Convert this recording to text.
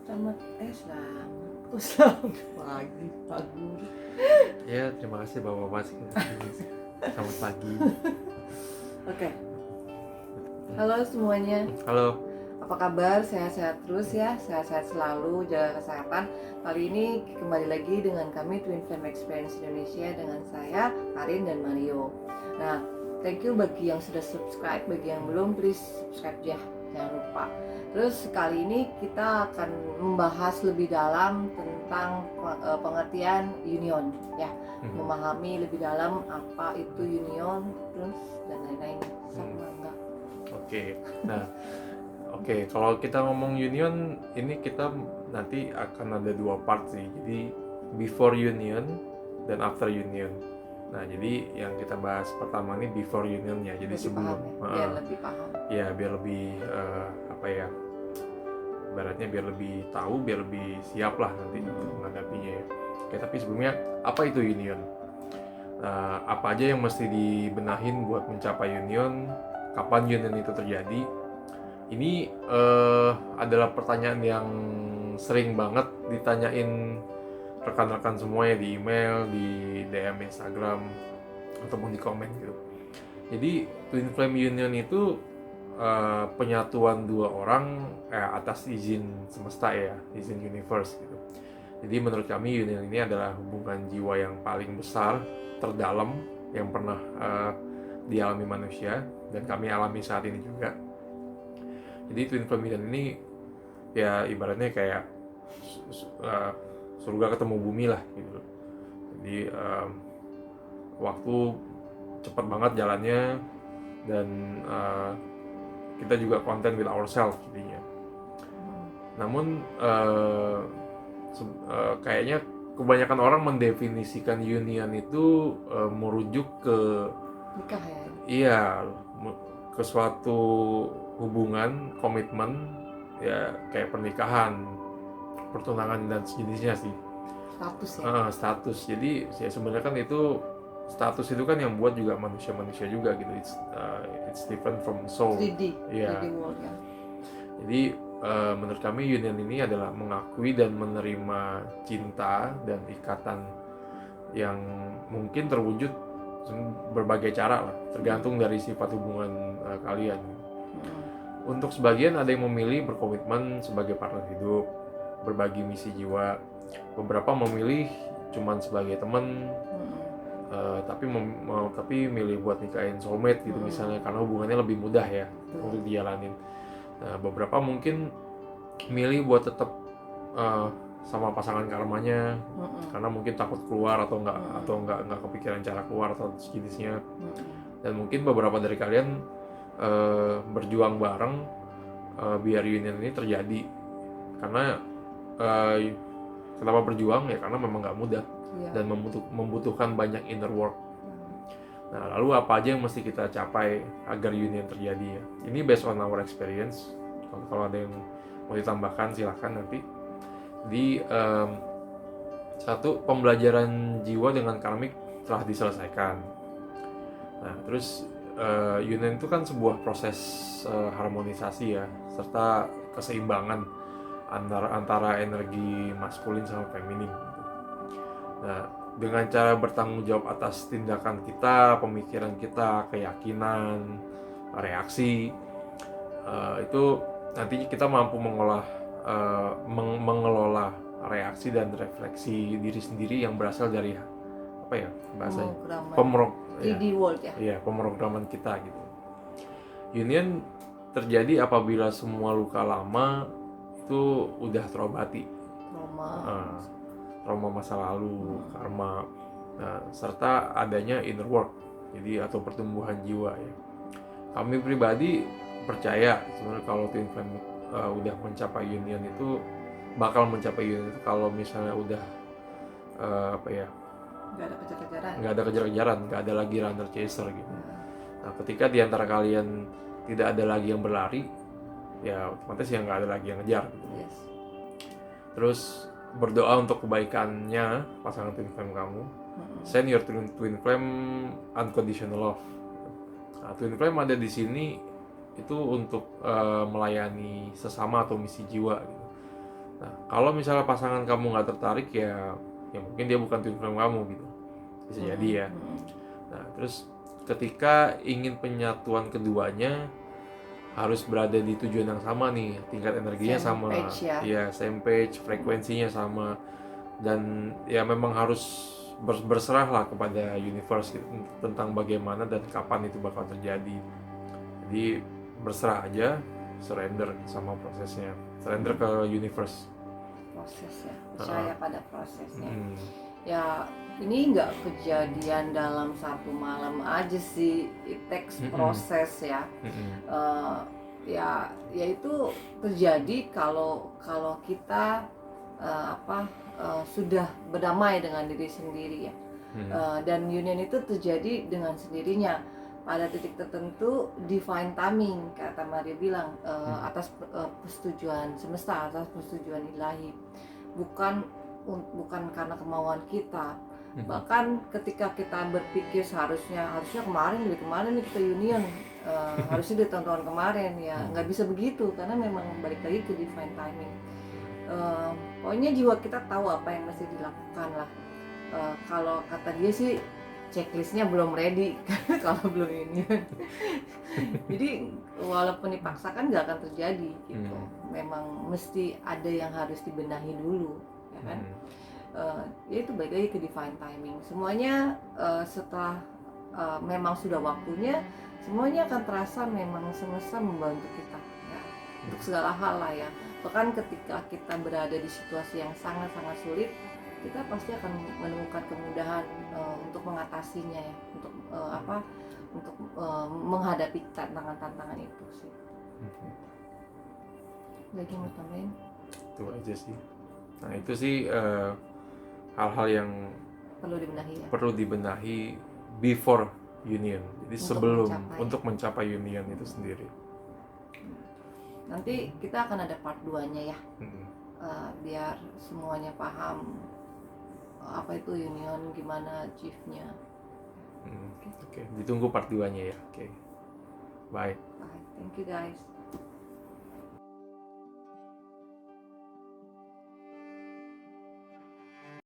Selamat selamat pagi Pak Guru. Ya, terima kasih Bapak-Bapak. Selamat pagi. Oke. Halo semuanya. Halo. Apa kabar? Sehat-sehat terus ya. Sehat-sehat selalu, jaga kesehatan. Kali ini kembali lagi dengan kami Twin Flame Experience Indonesia dengan saya Karin dan Mario. Nah, thank you bagi yang sudah subscribe, bagi yang belum please subscribe ya. Jangan lupa. Terus kali ini kita akan membahas lebih dalam tentang pengertian union ya, memahami lebih dalam apa itu union terus dan lain-lain. Sama enggak? Oke, kalau kita ngomong union ini kita nanti akan ada dua part sih. Jadi before union dan after union. Nah, jadi yang kita bahas pertama ini before union ya. Jadi Lebih sebelum paham ya? Biar lebih paham. Ya, biar lebih ibaratnya biar lebih tahu, biar lebih siap lah nanti untuk menghadapinya ya. Oke, tapi sebelumnya apa itu union? Apa aja yang mesti dibenahin buat mencapai union? Kapan union itu terjadi? Ini adalah pertanyaan yang sering banget ditanyain rekan-rekan semua ya, di email, di DM Instagram, ataupun di komen gitu. Jadi Twin Flame Union itu penyatuan dua orang atas izin semesta ya, izin universe gitu. Jadi menurut kami union ini adalah hubungan jiwa yang paling besar, terdalam yang pernah dialami manusia, dan kami alami saat ini juga. Jadi Twin Flame Union ini ya ibaratnya kayak surga ketemu bumi lah gitu. Jadi waktu cepat banget jalannya, dan kita juga content with ourselves jadinya. Namun kayaknya kebanyakan orang mendefinisikan union itu merujuk ke nikah ya. Iya, ke suatu hubungan, komitmen ya, kayak pernikahan, pertunangan dan sejenisnya sih. Status ya. Status. Jadi ya sebenarnya kan itu status itu kan yang buat juga manusia juga gitu. It's different from soul. 3D, Yeah. 3D world ya. Jadi menurut kami union ini adalah mengakui dan menerima cinta dan ikatan yang mungkin terwujud berbagai cara lah, tergantung dari sifat hubungan kalian. Untuk sebagian ada yang memilih berkomitmen sebagai partner hidup, berbagi misi jiwa. Beberapa memilih cuman sebagai teman, tapi milih buat nikahin soulmate gitu misalnya, karena hubungannya lebih mudah ya untuk dijalanin. Nah, beberapa mungkin milih buat tetap sama pasangan karmanya, karena mungkin takut keluar atau nggak kepikiran cara keluar atau sejenisnya. Dan mungkin beberapa dari kalian berjuang bareng biar union ini terjadi. Karena kenapa berjuang ya, karena memang nggak mudah dan membutuhkan banyak inner work. Nah, lalu apa aja yang mesti kita capai agar union terjadi ya? Ini based on our experience. Kalau ada yang mau ditambahkan silahkan nanti. Di satu, pembelajaran jiwa dengan karmik telah diselesaikan. Nah, terus union itu kan sebuah proses harmonisasi ya, serta keseimbangan antara energi maskulin sama feminin. Nah, dengan cara bertanggung jawab atas tindakan kita, pemikiran kita, keyakinan, reaksi, itu nantinya kita mampu mengelola reaksi dan refleksi diri sendiri yang berasal dari apa ya bahasanya, pemrograman kita gitu. Union terjadi apabila semua luka lama itu udah terobati, trauma masa lalu, karma, serta adanya inner work, jadi atau pertumbuhan jiwa ya. Kami pribadi percaya sebenarnya kalau Twin Flame udah mencapai union itu, bakal mencapai union itu kalau misalnya udah nggak ada kejar-kejaran, nggak ada lagi runner chaser gitu. Nah, ketika diantara kalian tidak ada lagi yang berlari, ya otomatis ya nggak ada lagi yang ngejar gitu. Terus berdoa untuk kebaikannya pasangan Twin Flame kamu. Send your Twin Flame unconditional love. Nah, Twin Flame ada di sini itu untuk melayani sesama atau misi jiwa gitu. Nah, kalau misalnya pasangan kamu nggak tertarik ya mungkin dia bukan twin flame kamu gitu, bisa jadi ya. Nah, terus ketika ingin penyatuan keduanya harus berada di tujuan yang sama nih, tingkat energinya Same sama, page ya. ya same page, frekuensinya sama, dan ya memang harus berserah lah kepada universe gitu, tentang bagaimana dan kapan itu bakal terjadi. Jadi berserah aja, surrender sama prosesnya, surrender ke universe. Proses ya, percaya pada prosesnya. Mm. Ya ini nggak kejadian dalam satu malam aja sih, it takes proses ya. Eh, ya itu terjadi kalau kita sudah berdamai dengan diri sendiri ya. Dan union itu terjadi dengan sendirinya pada titik tertentu, divine timing kata Maria bilang, atas persetujuan semesta, atas persetujuan ilahi, bukan karena kemauan kita. Bahkan ketika kita berpikir harusnya kemarin nih kita union, harusnya di tahun-tahun kemarin ya, nggak bisa begitu karena memang balik lagi ke divine timing. Pokoknya jiwa kita tahu apa yang mesti dilakukan lah. Kalau kata dia sih checklistnya belum ready kalau belum union. Jadi walaupun dipaksakan nggak akan terjadi gitu. Memang mesti ada yang harus dibenahi dulu, ya kan? Ya itu balik lagi ke divine timing. Semuanya setelah memang sudah waktunya, semuanya akan terasa memang semesta membantu kita ya, untuk segala hal lah ya. Bahkan ketika kita berada di situasi yang sangat-sangat sulit, kita pasti akan menemukan kemudahan untuk mengatasinya ya, untuk menghadapi tantangan-tantangan itu sih. Lagi mau tambahin? Itu aja sih. Nah itu sih hal-hal yang perlu dibenahi before union. Jadi untuk mencapai union itu sendiri. Nanti kita akan ada part 2-nya ya. Biar semuanya paham apa itu union, gimana achieve-nya. Oke, ditunggu part 2-nya ya. Oke. Bye. Thank you guys.